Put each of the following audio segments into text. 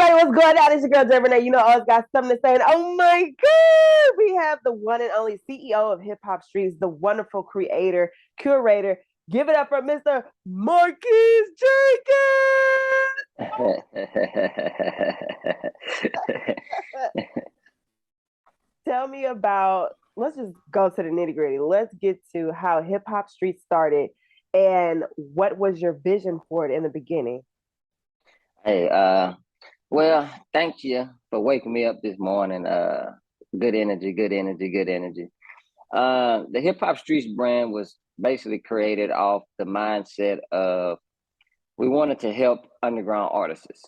Everybody, what's going on? It's your girl J.RENAE. You know, I always got something to say. And oh my God, we have the one and only CEO of Hip Hop Streets, the wonderful creator, curator. Give it up for Mr. Marquis Jenkins. Tell me about, let's just go to the nitty gritty. Let's get to how Hip Hop Streets started and what was your vision for it in the beginning? Hey, well, thank you for waking me up this morning. Good energy, good energy, good energy. The Hip Hop Streets brand was basically created off the mindset of we wanted to help underground artists.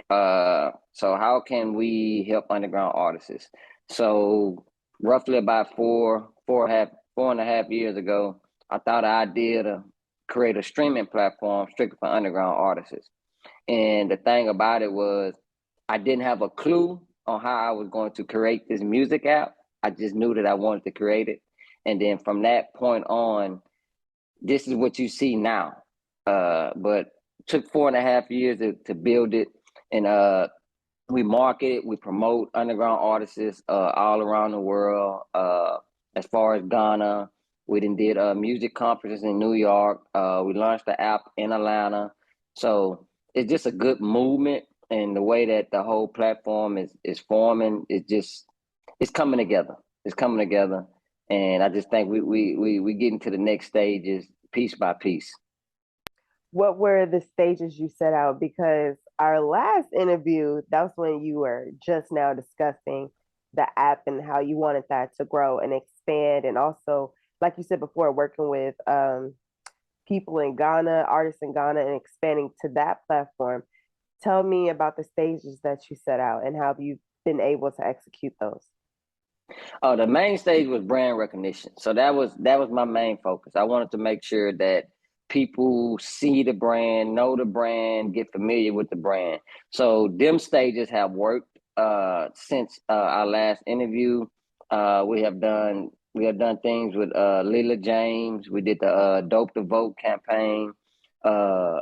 So how can we help underground artists? So roughly about four and a half years ago, I thought the idea to create a streaming platform strictly for underground artists. And the thing about it was, I didn't have a clue on how I was going to create this music app. I just knew that I wanted to create it. And then from that point on, this is what you see now. But it took 4.5 years to build it. And we market it, we promote underground artists all around the world. As far as Ghana, we did music conferences in New York. We launched the app in Atlanta. So it's just a good movement, and the way that the whole platform is forming, it's coming together. It's coming together, and I just think we get into the next stages piece by piece. What were the stages you set out? Because our last interview, that was when you were just now discussing the app and how you wanted that to grow and expand. And also, like you said before, working with people in Ghana, artists in Ghana, and expanding to that platform. Tell me about the stages that you set out and how you've been able to execute those. Oh, the main stage was brand recognition. So that was my main focus. I wanted to make sure that people see the brand, know the brand, get familiar with the brand. So them stages have worked since our last interview. We have done things with Lila James. We did the Dope to Vote campaign. Uh,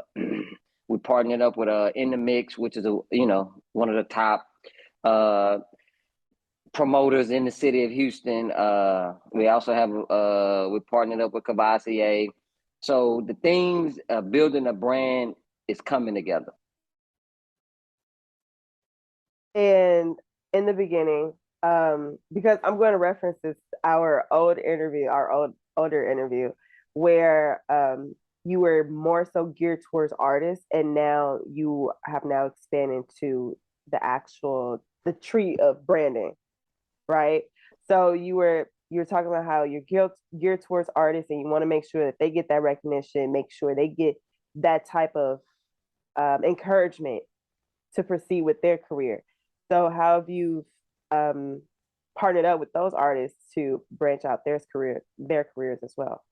we partnered up with In the Mix, which is one of the top uh, promoters in the city of Houston. We also have we partnered up with Cavassier. So the things building a brand is coming together. And in the beginning, because I'm going to reference this our older interview, where you were more so geared towards artists, and now you have now expanded to the tree of branding, right? So you were talking about how you're geared towards artists, and you want to make sure that they get that recognition, make sure they get that type of encouragement to proceed with their career. So how have you um, partnered up with those artists to branch out their careers as well?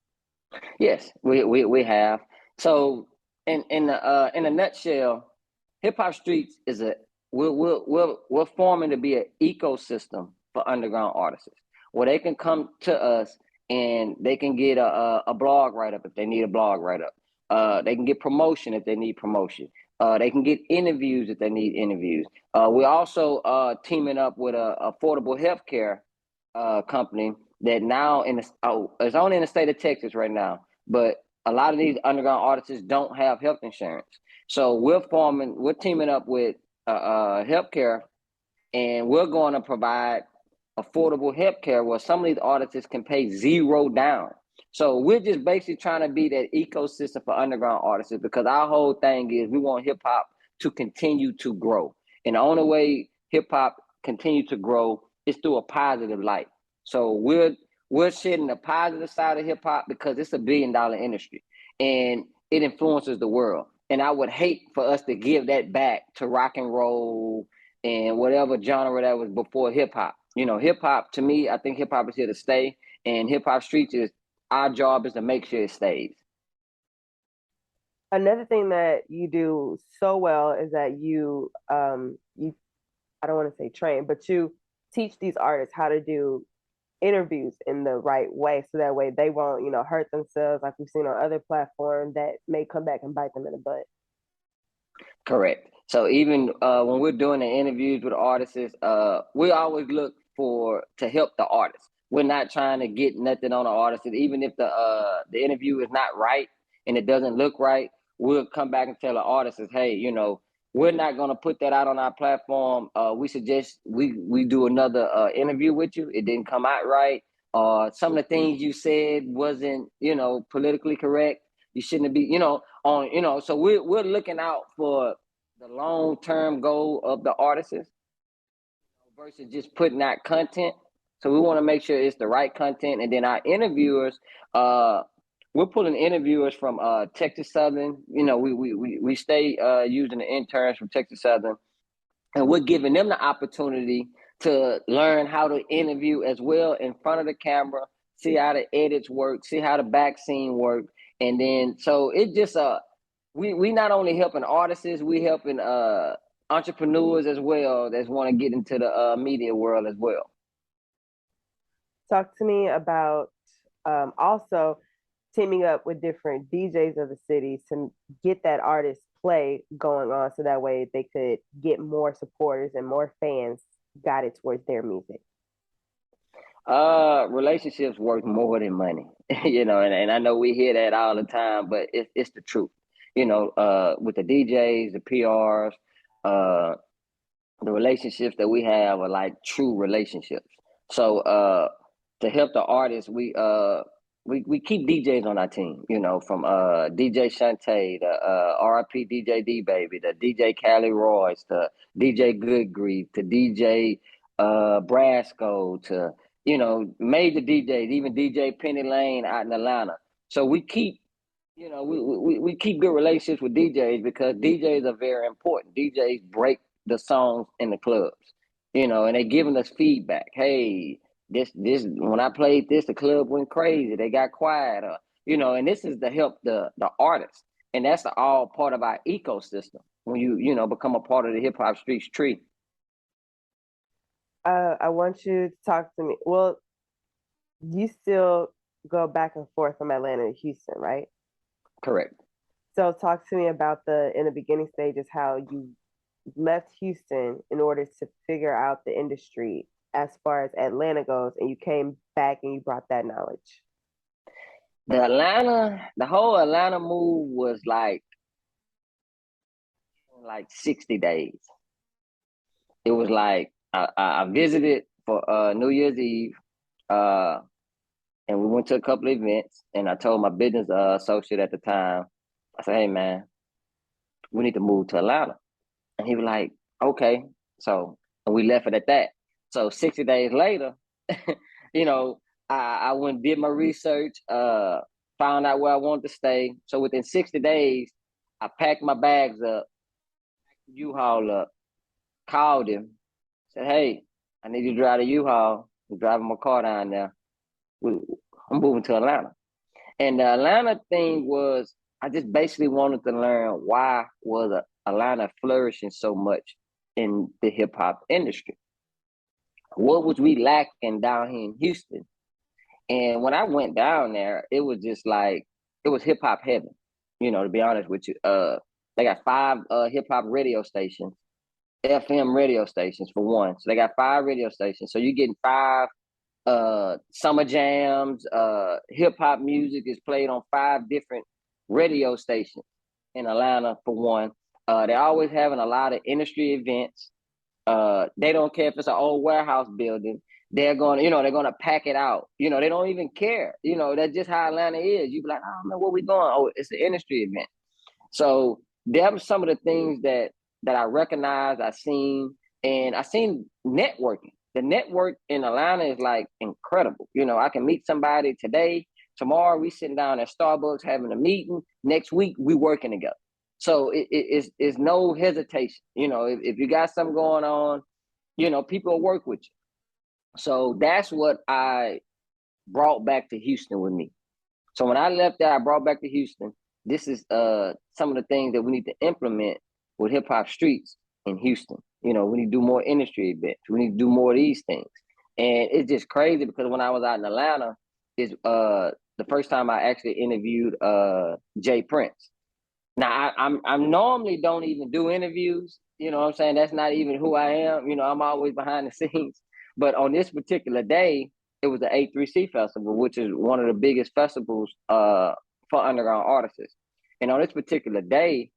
Yes, we have. So in a nutshell, Hip Hop Streets is a we're forming to be an ecosystem for underground artists where they can come to us and they can get a blog write up if they need a blog write up. They can get promotion if they need promotion. They can get interviews if they need interviews. We're also teaming up with a affordable healthcare company that now it's only in the state of Texas right now, but a lot of these underground artists don't have health insurance. So we're teaming up with healthcare, and we're going to provide affordable healthcare where some of these artists can pay zero down. So we're just basically trying to be that ecosystem for underground artists because our whole thing is we want hip hop to continue to grow. And the only way hip hop continue to grow is through a positive light. So we're shedding the positive side of hip hop because it's $1 billion industry and it influences the world. And I would hate for us to give that back to rock and roll and whatever genre that was before hip hop. Hip hop to me, I think hip hop is here to stay, and hip hop streets is our job is to make sure it stays. Another thing that you do so well is that you I don't want to say train, but you teach these artists how to do interviews in the right way so that way they won't, hurt themselves like we've seen on other platforms that may come back and bite them in the butt. Correct. So even when we're doing the interviews with artists, we always look for to help the artist. We're not trying to get nothing on the artist. Even if the interview is not right and it doesn't look right, we'll come back and tell the artist, hey, you know, we're not going to put that out on our platform. We suggest we do another interview with you. It didn't come out right. Some of the things you said wasn't, you know, politically correct. You shouldn't be, you know, on, you know. So we're looking out for the long term goal of the artists versus just putting out content. So we want to make sure it's the right content, and then our interviewers, we're pulling interviewers from Texas Southern. You know, we stay using the interns from Texas Southern, and we're giving them the opportunity to learn how to interview as well in front of the camera, see how the edits work, see how the back scene work, and then so it just we not only helping artists, we helping entrepreneurs as well that want to get into the media world as well. Talk to me about also teaming up with different DJs of the city to get that artist play going on so that way they could get more supporters and more fans guided towards their music. Relationships worth more than money, you know, and I know we hear that all the time, but it's the truth. You know, with the DJs, the PRs, the relationships that we have are like true relationships. So to help the artists, we keep DJs on our team, you know, from DJ Shantae, the RIP DJ D Baby, the DJ Cali Royce, to DJ Good Grief, to DJ Brasco, to, you know, major DJs, even DJ Penny Lane out in Atlanta. So we keep, you know, we keep good relationships with DJs because DJs are very important. DJs break the songs in the clubs, you know, and they giving us feedback. Hey, this when I played this, the club went crazy. They got quiet, you know, and this is to help the artists, and that's all part of our ecosystem. When you know become a part of the hip hop streets tree. I want you to talk to me. Well, you still go back and forth from Atlanta to Houston, right? Correct. So talk to me about the in the beginning stages how you left Houston in order to figure out the industry as far as Atlanta goes, and you came back and you brought that knowledge. The whole Atlanta move was like 60 days. It was like I visited for New Year's Eve, uh, and we went to a couple of events. And I told my business associate at the time, I said, "Hey man, we need to move to Atlanta." And he was like, "Okay." So and we left it at that. So 60 days later, you know, I went and did my research, found out where I wanted to stay. So within 60 days, I packed my bags up, U-Haul up, called him, said, "Hey, I need you to drive the U-Haul. I'm driving my car down there. I'm moving to Atlanta." And the Atlanta thing was, I just basically wanted to learn why was Atlanta flourishing so much in the hip hop industry. What was we lacking down here in Houston? And when I went down there, it was just like it was hip hop heaven. You know, to be honest with you, they got five hip hop radio stations, FM radio stations for one. So they got five radio stations. So you're getting five summer jams, hip hop music is played on five different radio stations in Atlanta for one. They're always having a lot of industry events. They don't care if it's an old warehouse building. They're going, you know, they're going to pack it out. You know, they don't even care. You know, that's just how Atlanta is. You be like, "Oh man, where we going?" "Oh, it's an industry event." So there were some of the things that I recognized, I seen, and I seen networking. The network in Atlanta is like incredible. You know, I can meet somebody today, tomorrow we sitting down at Starbucks having a meeting. Next week we working together. So it's no hesitation. You know, if you got something going on, you know, people will work with you. So that's what I brought back to Houston with me. So when I left there, I brought back to Houston. This is some of the things that we need to implement with hip hop streets in Houston. You know, we need to do more industry events. We need to do more of these things. And it's just crazy because when I was out in Atlanta, is the first time I actually interviewed Jay Prince. Now I'm normally don't even do interviews. You know what I'm saying? That's not even who I am. You know, I'm always behind the scenes. But on this particular day, it was the A3C festival, which is one of the biggest festivals for underground artists. And on this particular day,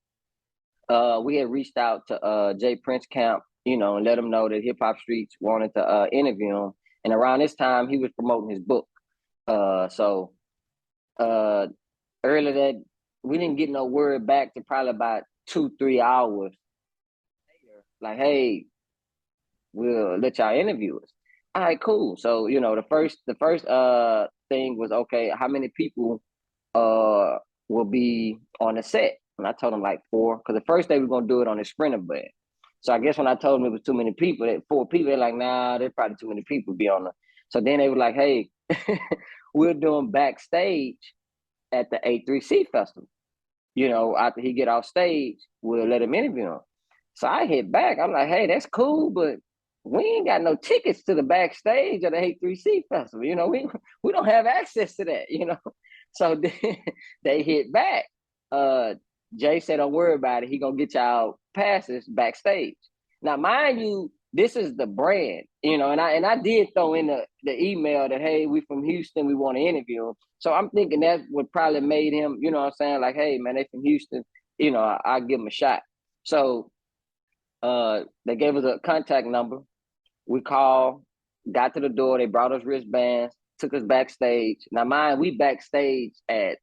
we had reached out to Jay Prince Camp, you know, and let him know that Hip Hop Streets wanted to interview him. And around this time, he was promoting his book. So uh, earlier that we didn't get no word back to probably about 2-3 hours later. Like, hey, we'll let y'all interview us. All right, cool. So you know, the first thing was, okay, how many people uh will be on the set? And I told them like four, because the first day we are gonna do it on a sprinter bed. So I guess when I told them it was too many people, that four people, they're like, nah, there's probably too many people to be on the. So then they were like, hey, we're doing backstage at the A3C festival. You know, after he get off stage, we'll let him interview him. So I hit back. I'm like, hey, that's cool, but we ain't got no tickets to the backstage of the A3C festival. You know, we don't have access to that, you know. So then they hit back. Uh Jay said, don't worry about it. He gonna get y'all passes backstage. Now, mind you, this is the brand, you know, and I did throw in the email that, hey, we from Houston, we want to interview him. So I'm thinking that would probably made him, you know what I'm saying, like, hey man, they from Houston, you know, I'll give him a shot. So they gave us a contact number. We called, got to the door, they brought us wristbands, took us backstage. Now mind, we backstage at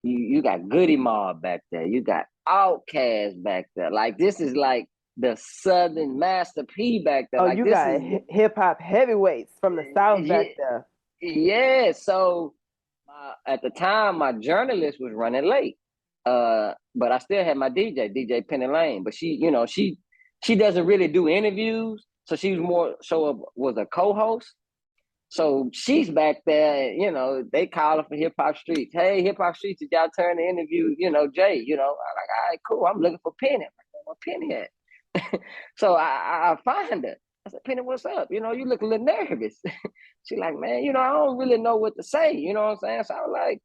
you got Goody Mob back there, you got Outkast back there. Like this is like the Southern Master P back there. Oh, Like you this got is hip hop heavyweights from the South yeah, back there. yeah. So at the time, my journalist was running late, but I still had my DJ Penny Lane. But she, you know, she doesn't really do interviews, so she was more was a co-host. So she's back there, you know, they call her for Hip Hop Streets. Hey, Hip Hop Streets, did y'all turn the interview, you know, Jay, you know, I'm like, all right, cool. I'm looking for Penny. Where Penny at? So I find her. I said, Penny, what's up? You know, you look a little nervous. She like, man, you know, I don't really know what to say. You know what I'm saying? So I was like,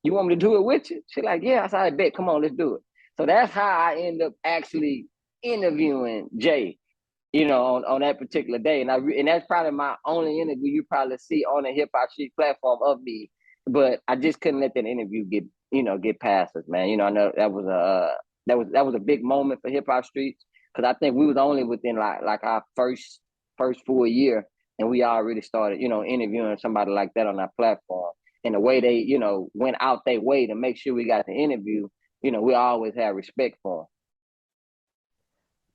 you want me to do it with you? She like, yeah. I said, I bet. Come on, let's do it. So that's how I end up actually interviewing Jay, you know, on that particular day. And that's probably my only interview you probably see on the Hip Hop Street platform of me. But I just couldn't let that interview get past us, man. You know, I know that was a big moment for Hip Hop Streets, because I think we was only within like our first full year, and we already started, you know, interviewing somebody like that on our platform. And the way they, you know, went out their way to make sure we got the interview, you know, we always have respect for them.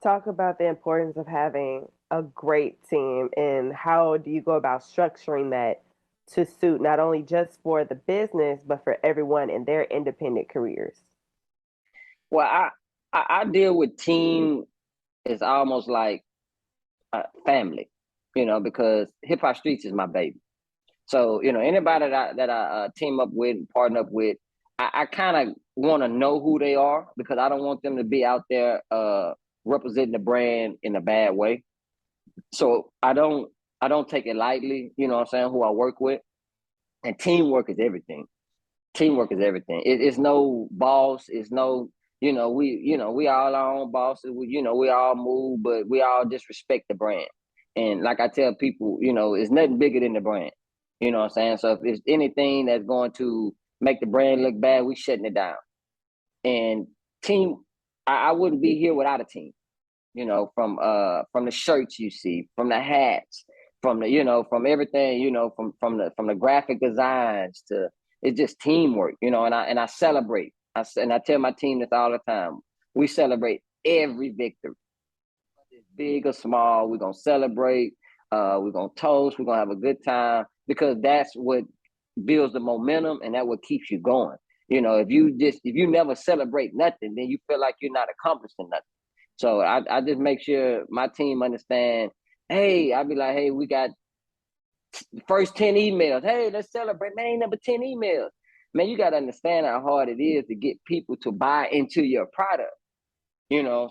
Talk about the importance of having a great team and how do you go about structuring that to suit not only just for the business, but for everyone in their independent careers. Well, I deal with team is almost like family, you know, because Hip Hop Streets is my baby. So, you know, anybody that I team up with, partner up with, I kind of want to know who they are, because I don't want them to be out there representing the brand in a bad way. So I don't take it lightly, you know what I'm saying, who I work with. And teamwork is everything. Teamwork is everything. It's no boss, it's no, we all our own bosses. We all move, but we all just respect the brand. And like I tell people, it's nothing bigger than the brand. You know what I'm saying? So if it's anything that's going to make the brand look bad, we shutting it down. And team, I wouldn't be here without a team. From the shirts you see, from the hats, from everything, from the graphic designs to, it's just teamwork, and I celebrate. And I tell my team this all the time. We celebrate every victory, big or small. We're gonna celebrate. We're gonna toast. We're gonna have a good time, because that's what builds the momentum, and that what keeps you going. If you never celebrate nothing, then you feel like you're not accomplishing nothing. So I just make sure my team understand. Hey, I'll be like, hey, we got the first 10 emails. Hey, let's celebrate. Man, ain't number 10 emails. Man, you got to understand how hard it is to get people to buy into your product.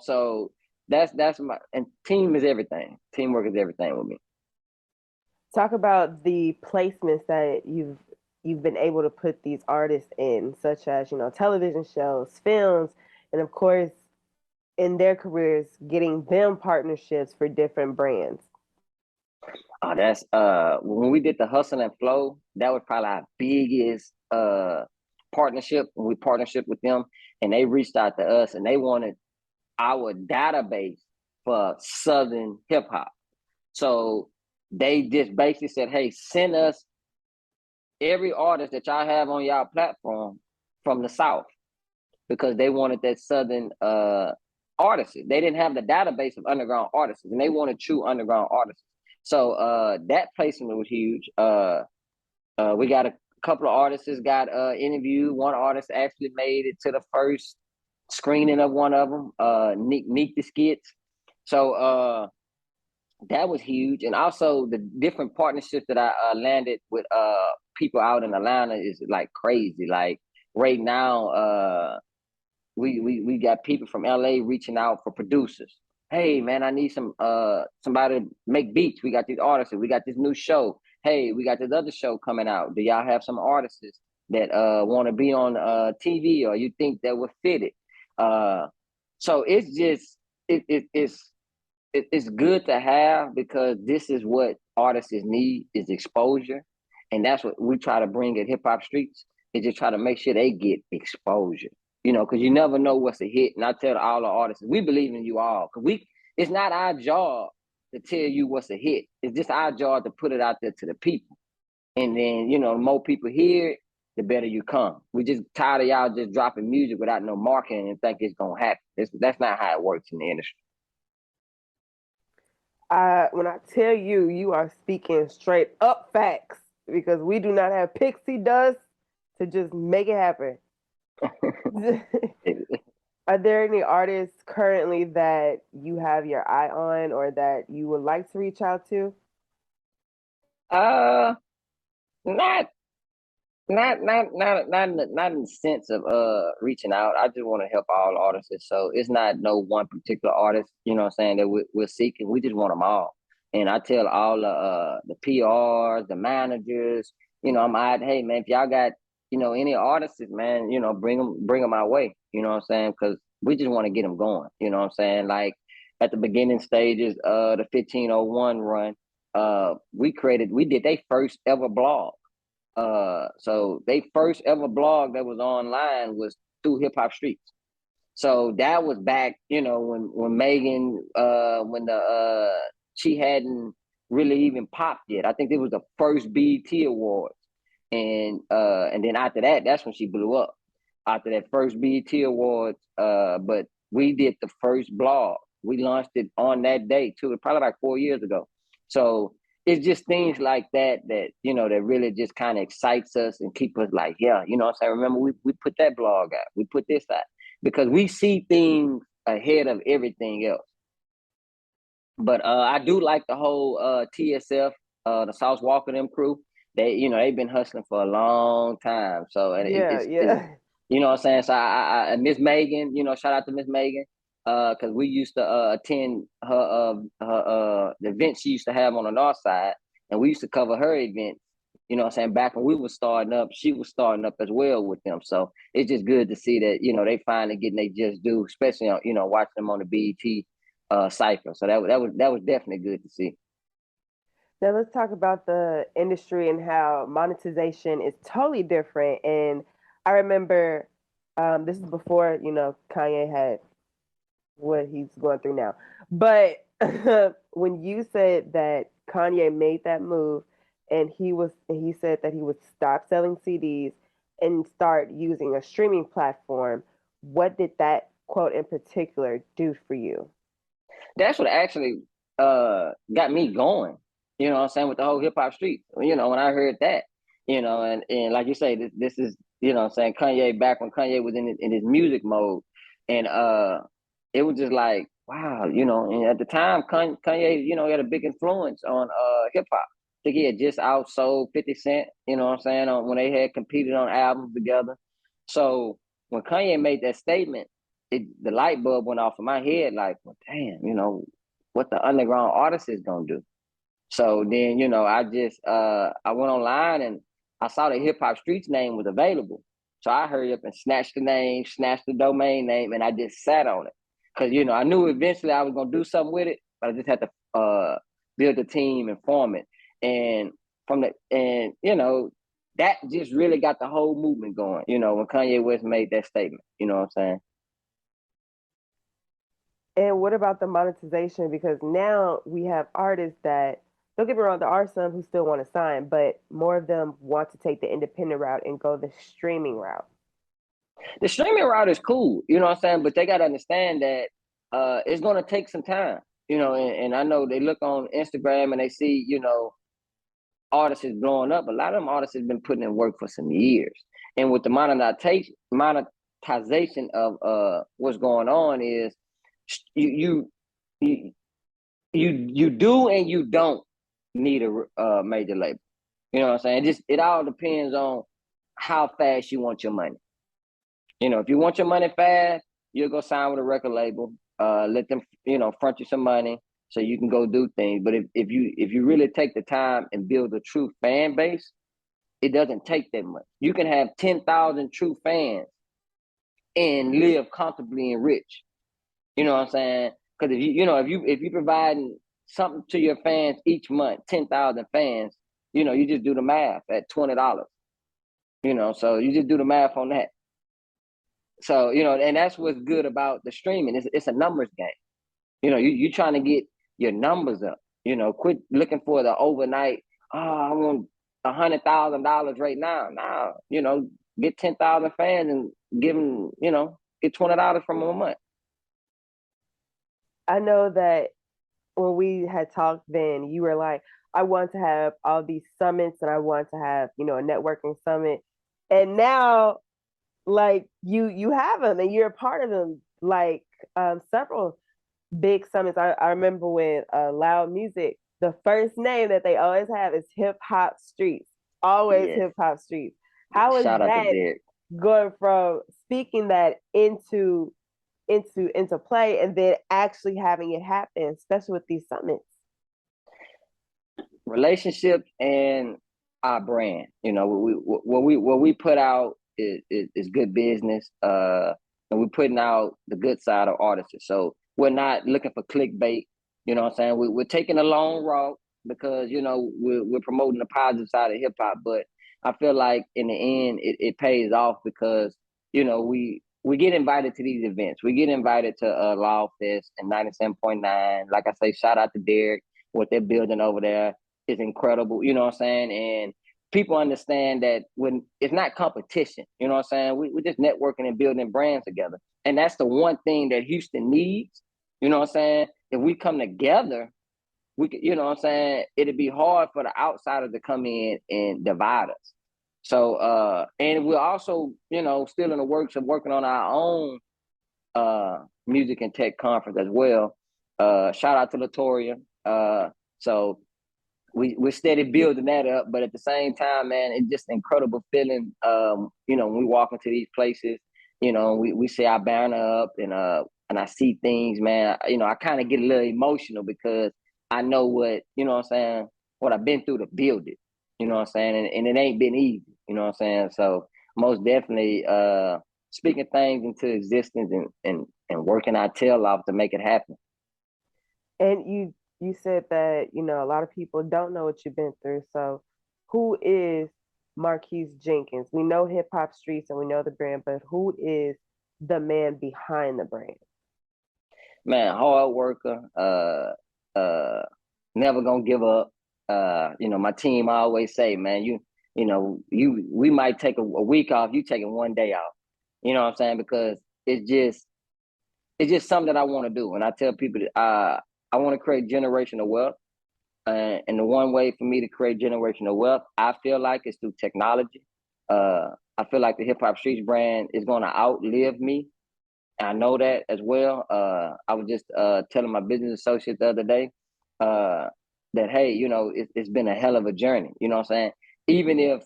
So that's my, and team is everything. Teamwork is everything with me. Talk about the placements that you've you've been able to put these artists in, such as, you know, television shows, films, and of course, in their careers, getting them partnerships for different brands? Oh, that's when we did the Hustle and Flow, that was probably our biggest partnership. When we partnership with them, and they reached out to us and they wanted our database for Southern hip hop. So they just basically said, "Hey, send us every artist that y'all have on y'all platform from the South," because they wanted that Southern artists. They didn't have the database of underground artists, and they wanted true underground artists. So that placement was huge. We got a couple of artists got interviewed. One artist actually made it to the first screening of one of them, Neek the Skits. So that was huge. And also the different partnerships that I landed with people out in Atlanta is like crazy. Like right now, we got people from LA reaching out for producers. Hey man, I need somebody to make beats. We got these artists. We got this new show. Hey, we got this other show coming out. Do y'all have some artists that want to be on TV, or you think that would fit it? So it's just it's good to have, because this is what artists need, is exposure, and that's what we try to bring at Hip Hop Streets. Is just try to make sure they get exposure, because you never know what's a hit. And I tell all the artists, we believe in you all, because it's not our job to tell you what's a hit. It's just our job to put it out there to the people, and then the more people hear it, the better you come. We just tired of y'all just dropping music without no marketing and think it's gonna happen. That's not how it works in the industry. When I tell you, you are speaking straight up facts because we do not have pixie dust to just make it happen. Are there any artists currently that you have your eye on or that you would like to reach out to? uh, not not in the sense of reaching out. I just want to help all artists. So it's not no one particular artist, what I'm saying, that we're seeking. We just want them all. And I tell all the PRs, the managers, I'm out, hey man, if y'all got, any artists, man, bring them our way. You know what I'm saying? Because we just want to get them going. You know what I'm saying? Like at the beginning stages, the 1501 run, we did their first ever blog. So they first ever blog that was online was through Hip Hop Streets. So that was back, when Megan, when the she hadn't really even popped yet. I think it was the first BET Awards, and then after that, that's when she blew up. After that first BET Awards, but we did the first blog. We launched it on that day too, probably like 4 years ago. So it's just things like that really just kind of excites us and keep us like, yeah, what I'm saying. Remember, we put that blog out, we put this out, because we see things ahead of everything else. But I do like the whole TSF, the South Walker them crew. They've been hustling for a long time. So and Yeah, it's yeah. what I'm saying. So I Miss Megan, shout out to Miss Megan, because we used to attend her the event she used to have on the north side, and we used to cover her events. What I'm saying, back when we were starting up, she was starting up as well with them. So it's just good to see that they finally getting they just do, especially on watching them on the BET cipher. So that was definitely good to see. Now let's talk about the industry and how monetization is totally different. And I remember this is before, Kanye had what he's going through now. But when you said that Kanye made that move and he said that he would stop selling CDs and start using a streaming platform, what did that quote in particular do for you? That's what actually got me going. What I'm saying, with the whole hip hop street. When I heard that, and like you say, this is what I'm saying, Kanye back when Kanye was in his music mode, and it was just like wow, and at the time Kanye, had a big influence on hip hop. I think he had just outsold 50 Cent, what I'm saying, when they had competed on albums together. So when Kanye made that statement, the light bulb went off in my head, like, well, damn, what the underground artist is gonna do. So then, I just I went online and I saw the Hip Hop Streets name was available. So I hurried up and snatched the name, snatched the domain name, and I just sat on it. Because, you know, I knew eventually I was going to do something with it, but I just had to build a team and form it. And you know, that just really got the whole movement going, you know, when Kanye West made that statement. You know what I'm saying? And what about the monetization? Because now we have artists that, don't get me wrong, there are some who still want to sign, but more of them want to take the independent route and go the streaming route. The streaming route is cool, you know what I'm saying? But they got to understand that it's going to take some time, you know. And I know they look on Instagram and they see, you know, artists is blowing up. A lot of them artists have been putting in work for some years. And with the monetization of what's going on is you you you do and you don't need a major label. You know what I'm saying? It all depends on how fast you want your money. You know, if you want your money fast, you'll go sign with a record label. Let them, you know, front you some money so you can go do things. But if you really take the time and build a true fan base, it doesn't take that much. You can have 10,000 true fans and live comfortably and rich. You know what I'm saying? Because if you providing something to your fans each month, 10,000 fans, you know, you just do the math at $20. You know, so you just do the math on that. So, you know, and that's what's good about the streaming. It's a numbers game. You know, you trying to get your numbers up. You know, quit looking for the overnight. Oh, I want $100,000 right now. Now, you know, get 10,000 fans and give them, you know, get $20 from them a month. I know that when we had talked then, you were like, I want to have all these summits and I want to have, you know, a networking summit. And now like you have them and you're a part of them, like several big summits. I remember when Loud Music, the first name that they always have is Hip Hop Streets, always Yes. Hip Hop Streets. How is Shout out to that Derek. going from speaking that into play and then actually having it happen, especially with these summits? Relationships and our brand. You know, what we put out is good business. And we're putting out the good side of artists. So we're not looking for clickbait. You know what I'm saying? We're taking a long route because, you know, we're promoting the positive side of hip hop. But I feel like in the end, it pays off because, you know, we get invited to these events. We get invited to Law Fest and 97.9. Like I say, shout out to Derek, what they're building over there is incredible. You know what I'm saying? And people understand that when it's not competition, you know what I'm saying? We're just networking and building brands together. And that's the one thing that Houston needs. You know what I'm saying? If we come together, we could, you know what I'm saying? It'd be hard for the outsiders to come in and divide us. So, and we're also, you know, still in the works of working on our own music and tech conference as well. Shout out to Latoria. So we're steady building that up, but at the same time, man, it's just an incredible feeling. You know, when we walk into these places, you know, we see our banner up and I see things, man. You know, I kind of get a little emotional because I know what, you know what I'm saying, what I've been through to build it. You know what I'm saying? And it ain't been easy, you know what I'm saying? So most definitely speaking things into existence and working our tail off to make it happen. And you said that, you know, a lot of people don't know what you've been through. So who is Marquis Jenkins? We know Hip Hop Streets and we know the brand, but who is the man behind the brand? Man, hard worker, never gonna give up. You know, my team always say, man, we might take a week off, you taking one day off. You know what I'm saying? Because it's just something that I want to do. And I tell people that I want to create generational wealth. And the one way for me to create generational wealth, I feel like, is through technology. I feel like the Hip Hop Streets brand is going to outlive me. I know that as well. I was just telling my business associate the other day that, hey, you know, it's been a hell of a journey. You know what I'm saying? Even if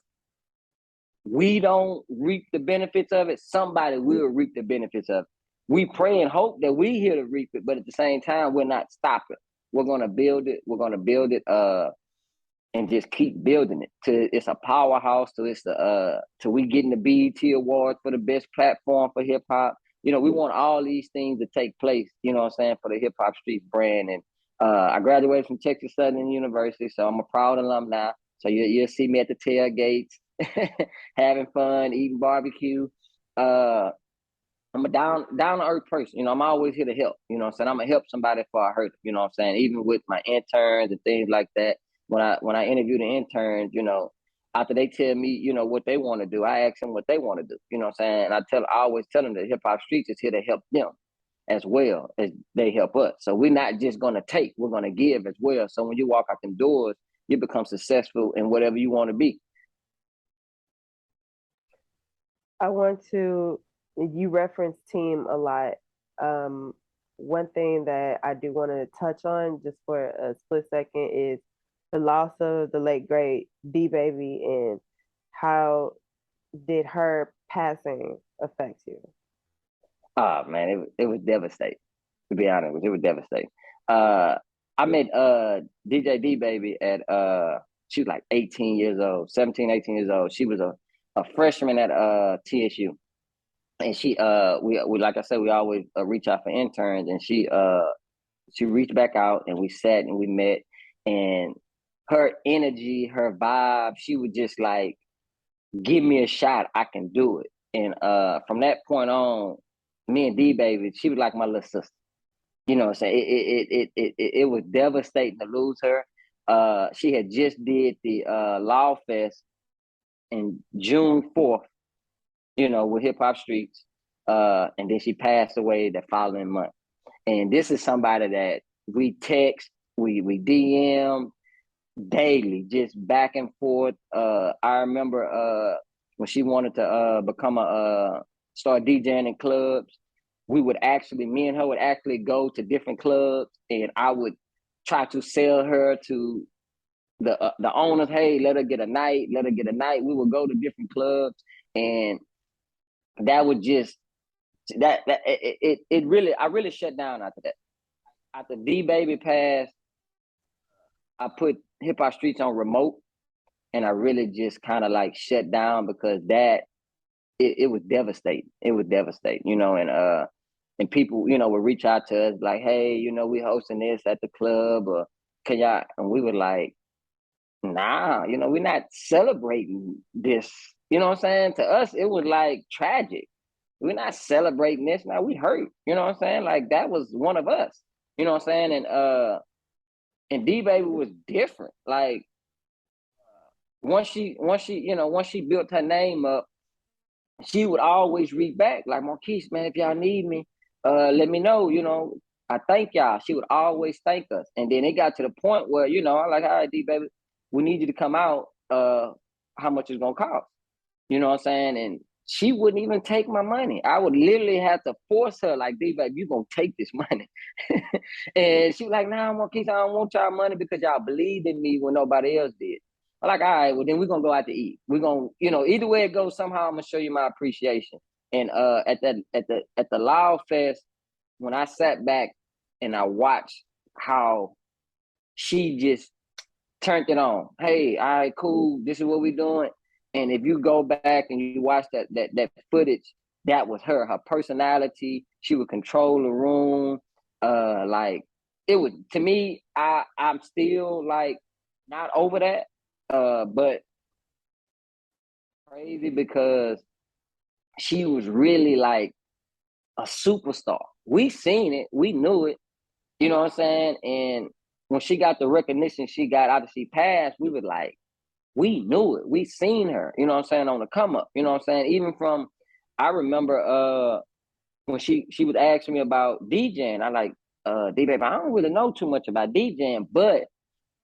we don't reap the benefits of it, somebody will reap the benefits of it. We pray and hope that we here to reap it, but at the same time, we're not stopping. We're gonna build it. We're gonna build it and just keep building it to it's a powerhouse, to it's the to we getting the BET Awards for the best platform for hip hop. You know, we want all these things to take place, you know what I'm saying, for the hip hop street brand. And I graduated from Texas Southern University, so I'm a proud alumni. So you'll see me at the tailgates, having fun, eating barbecue. I'm a down to earth person. You know, I'm always here to help. You know what I'm saying? I'm gonna help somebody if I hurt them, you know what I'm saying? Even with my interns and things like that. When I interview the interns, you know, after they tell me, you know, what they want to do, I ask them what they want to do. You know what I'm saying? And I always tell them that hip hop streets is here to help them as well as they help us. So we're not just gonna take, we're gonna give as well. So when you walk out the doors, you become successful in whatever you want to be. I want to, you reference team a lot. Um, One thing that I do want to touch on just for a split second is the loss of the late great D Baby, and how did her passing affect you? Oh man, it was devastating. To be honest with you, it was devastating. Uh, I met DJ D Baby at she was like 18 years old, 17, 18 years old. She was a freshman at TSU. And we like I said, we always reach out for interns, and she reached back out, and we sat and we met. And her energy, her vibe, she would just like, give me a shot, I can do it. And from that point on, me and D Baby, she was like my little sister. You know what I'm saying? It was devastating to lose her. She had just did the Law Fest in June 4th, you know, with Hip Hop Streets. And then she passed away the following month. And this is somebody that we text, we DM daily, just back and forth. I remember when she wanted to become a start DJing in clubs, we would actually, me and her would actually go to different clubs, and I would try to sell her to the owners. Hey, let her get a night, let her get a night. We would go to different clubs, and that would just that it really, I really shut down after that. After D Baby passed, I put Hip Hop Streets on remote, and I really just kind of like shut down, because that it was devastating. It was devastating, you know. And people, you know, would reach out to us like, hey, you know, we hosting this at the club, or can y'all? And we were like, nah, you know, we're not celebrating this. You know what I'm saying? To us, it was like tragic. We're not celebrating this. Now we hurt. You know what I'm saying? Like, that was one of us. You know what I'm saying? And D Baby was different. Like, once she built her name up, she would always read back like, Marquis, man, if y'all need me, let me know. You know, I thank y'all. She would always thank us. And then it got to the point where, you know, I'm like, all right, D Baby, we need you to come out. How much it's gonna cost? You know what I'm saying? And she wouldn't even take my money. I would literally have to force her, like, D Baby, you gonna take this money. And she was like, nah, Marquis, I don't want y'all money because y'all believed in me when nobody else did. I'm like, all right, well, then we're gonna go out to eat. We're gonna, you know, either way it goes, somehow I'm gonna show you my appreciation. And at the Loud Fest, when I sat back and I watched how she just turned it on. Hey, all right, cool. This is what we're doing. And if you go back and you watch that footage, that was her. Her personality. She would control the room. Like, it would, to me. I'm still like not over that. But crazy because she was really like a superstar. We seen it. We knew it. You know what I'm saying? And when she got the recognition she got after she passed, we were like, we knew it. We seen her, you know what I'm saying, on the come up. You know what I'm saying? Even from, I remember when she was asking me about DJing. I like, D Baby, I don't really know too much about DJing, but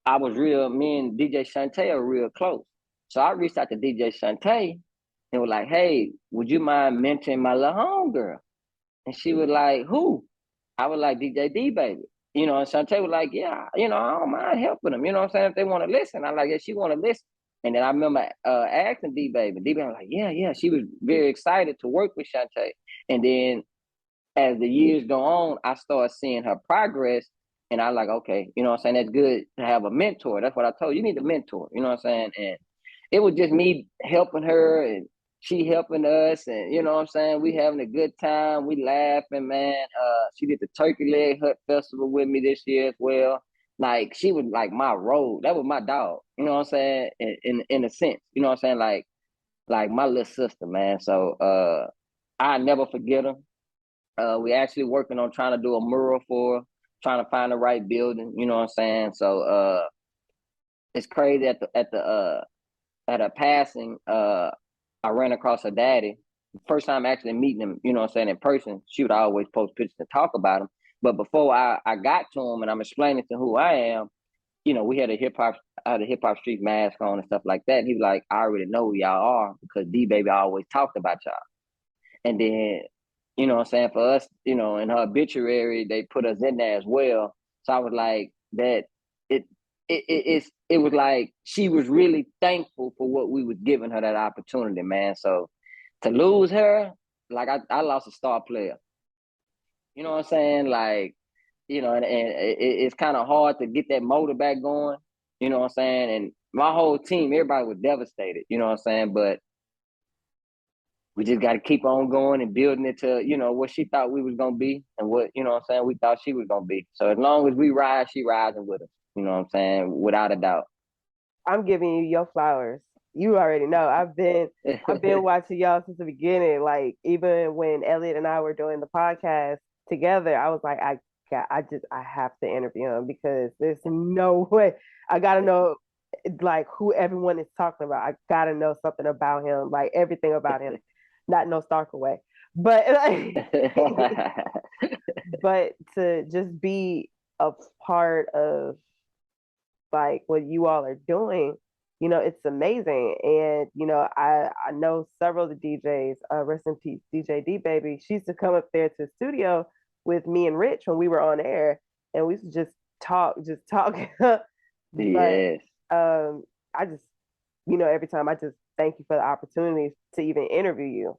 I was real, me and DJ Shantae are real close. So I reached out to DJ Shantae and was like, hey, would you mind mentoring my little homegirl? And she was like, who? I was like, DJ D Baby. You know, and Shantae was like, yeah, you know, I don't mind helping them. You know what I'm saying? If they want to listen. I like, yeah, she want to listen. And then I remember asking D Baby. D Baby was like, yeah, yeah. She was very excited to work with Shantae. And then as the years go on, I started seeing her progress. And I like, okay, you know what I'm saying? That's good to have a mentor. That's what I told you. You need a mentor, you know what I'm saying? And it was just me helping her and she helping us. And you know what I'm saying? We having a good time. We laughing, man. She did the Turkey Leg Hut Festival with me this year as well. Like she was like my road. That was my dog. You know what I'm saying? In a sense, you know what I'm saying? Like my little sister, man. So I never forget her. We actually working on trying to do a mural for her, trying to find the right building. You know what I'm saying? So it's crazy at her passing. I ran across her daddy. First time actually meeting him, you know what I'm saying, in person. She would always post pictures and talk about him. But before I got to him and I'm explaining to who I am, you know, we had a hip hop street mask on and stuff like that. And he was like, I already know who y'all are because D Baby always talked about y'all. And then, you know what I'm saying, for us, you know, in her obituary, they put us in there as well. So I was like, that it it was like she was really thankful for what we was giving her that opportunity, man. So to lose her, like I lost a star player. You know what I'm saying? Like, you know, and it's kind of hard to get that motor back going. You know what I'm saying? And my whole team, everybody was devastated. You know what I'm saying? But we just got to keep on going and building it to, you know, what she thought we was going to be and what, you know what I'm saying, we thought she was going to be. So as long as we ride, she rising with us, you know what I'm saying, without a doubt. I'm giving you your flowers. You already know. I've been watching y'all since the beginning. Like even when Elliot and I were doing the podcast together, I was like, I have to interview him because there's no way. I gotta know like who everyone is talking about. I gotta know something about him, like everything about him. Not no Stark away. But like, but to just be a part of like what you all are doing, it's amazing. And I know several of the DJs, rest in peace, DJ D Baby. She used to come up there to the studio with me and Rich when we were on air, and we used to just talk. But Yes. I just, every time I just thank you for the opportunity to even interview you.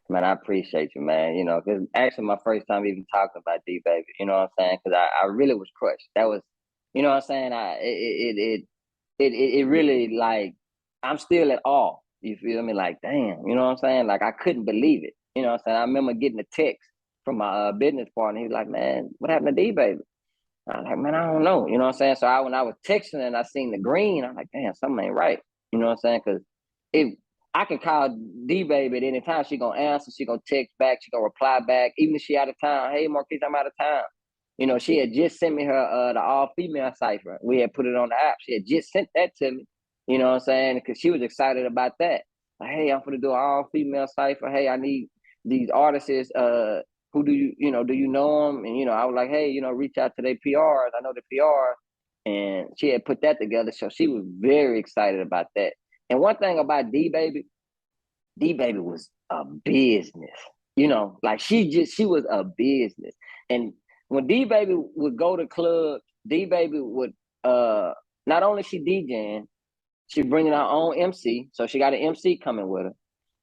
Man, I appreciate you, man. You know, because actually my first time even talking about D Baby, you know what I'm saying? Because I really was crushed. That was, you know what I'm saying? It really like, I'm still at awe. You feel me? Like, damn, you know what I'm saying? Like, I couldn't believe it. You know what I'm saying? I remember getting a text from my business partner. He was like, man, what happened to D Baby? I was like, man, I don't know. You know what I'm saying? So when I was texting and I seen the green, I'm like, damn, something ain't right. You know what I'm saying? Because if I can call D Baby at any time, she gonna answer, she gonna text back, she gonna reply back, even if she out of town. Hey, Marquis, I'm out of town. You know, she had just sent me her the all female cipher. We had put it on the app. She had just sent that to me. You know what I'm saying? Because she was excited about that. Like, hey, I'm gonna do an all female cipher. Hey, I need these artists. Who do you know them? And I was like, hey, reach out to their PRs. I know the PR, and she had put that together, so she was very excited about that. And one thing about D Baby was a business. Like she was a business. And when D Baby would go to clubs, D Baby would not only she DJing, she bringing her own MC, so she got an MC coming with her,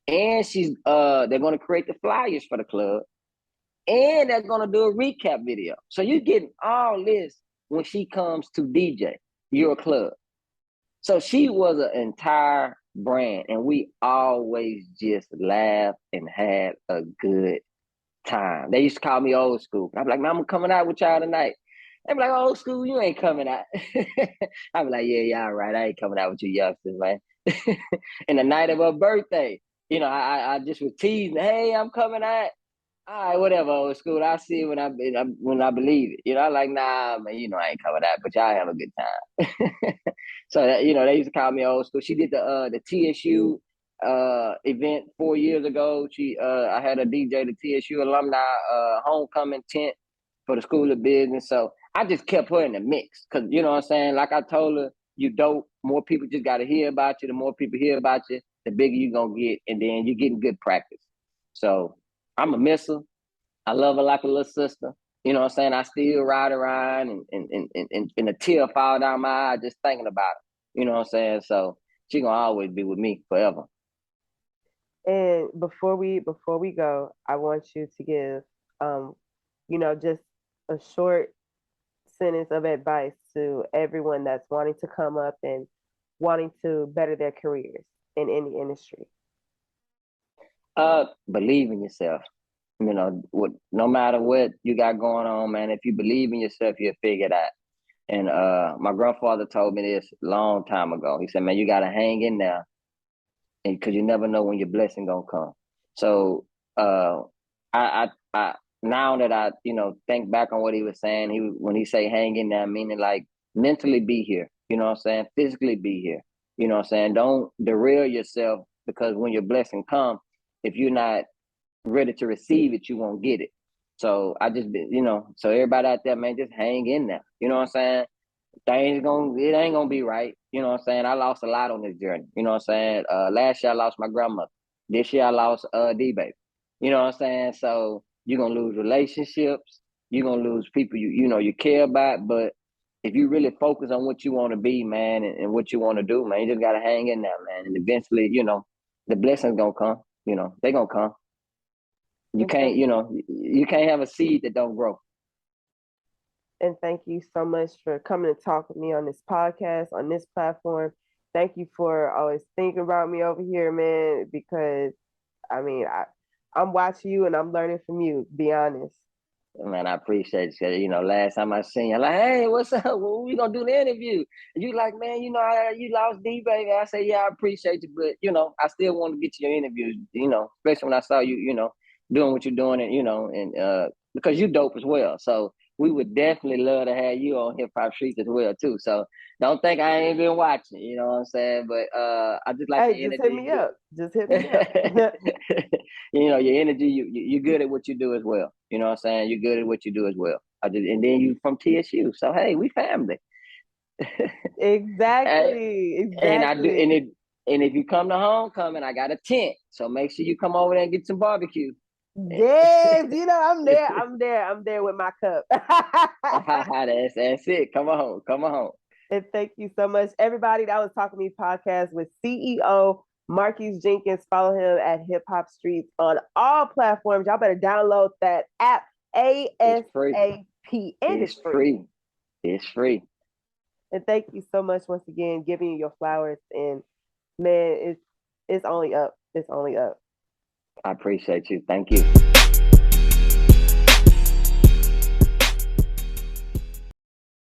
and she's they're gonna create the flyers for the club, and they're gonna do a recap video. So you're getting all this when she comes to DJ your club. So she was an entire brand, and we always just laughed and had a good time. They used to call me old school. I'm like, man, I'm coming out with y'all tonight. They be like, old school, you ain't coming out. I be like, yeah, y'all right. I ain't coming out with you youngsters, man. And the night of her birthday, I just was teasing, hey, I'm coming out. All right, whatever, old school. I see it when I believe it. I like, nah, man, I ain't coming out, but y'all have a good time. So that, they used to call me old school. She did the TSU event 4 years ago. I had a DJ the TSU alumni homecoming tent for the School of Business. So I just kept her in the mix because you know what I'm saying. Like I told her, you dope. More people just got to hear about you. The more people hear about you, the bigger you gonna get, and then you're getting good practice. So I'm a miss her. I love her like a little sister. You know what I'm saying? I still ride around and a tear fall down my eye just thinking about her. You know what I'm saying? So she gonna always be with me forever. And before we go, I want you to give just a short sentence of advice to everyone that's wanting to come up and wanting to better their careers in any industry? Believe in yourself. You know, no matter what you got going on, man, if you believe in yourself, you'll figure it out. And my grandfather told me this a long time ago. He said, man, you gotta hang in there, and because you never know when your blessing gonna come. So I now that I think back on what he was saying, when he say hang in there, meaning like mentally be here. You know what I'm saying? Physically be here. You know what I'm saying? Don't derail yourself, because when your blessing come, if you're not ready to receive it, you won't get it. So I just been, so everybody out there, man, just hang in there. You know what I'm saying? It ain't gonna be right. You know what I'm saying? I lost a lot on this journey. You know what I'm saying? Last year I lost my grandmother. This year I lost D baby. You know what I'm saying? So you're gonna lose relationships, you're gonna lose people you care about. But if you really focus on what you want to be, man, and what you want to do, man, you just gotta hang in there, man. And eventually, the blessings gonna come. They gonna come. You And can't, thank you can't have a seed that don't grow. and thank you so much for coming to talk with me on this podcast, on this platform. Thank you for always thinking about me over here, man, because I mean, I'm watching you and I'm learning from you, to be honest. Man, I appreciate it. 'Cause, last time I seen you, like, hey, what's up? When we gonna do the interview? And you like, man, you lost D, baby. I say, yeah, I appreciate you, but I still want to get you your interviews. Especially when I saw you, doing what you're doing, and because you dope as well. So we would definitely love to have you on Hip Hop Streets as well too. So don't think I ain't been watching. You know what I'm saying? But I just like Hey, your just hit energy. me up. Just hit me up. Your energy, you're good at what you do as well. You know what I'm saying? You're good at what you do as well. And then you from TSU. So hey, we family. and, Exactly. and I do Exactly. and if you come to homecoming, I got a tent. So make sure you come over there and get some barbecue. Yes, I'm there. I'm there. I'm there with my cup. That's it. Come on. Come on. And thank you so much, everybody. That was Talk With Me podcast with CEO Marquis Jenkins. Follow him at Hip Hop Streets on all platforms. Y'all better download that app It's free. ASAP. And it's It's free. free. It's free. And thank you so much once again, giving you your flowers. And man, it's only up. It's only up. I appreciate you. Thank you.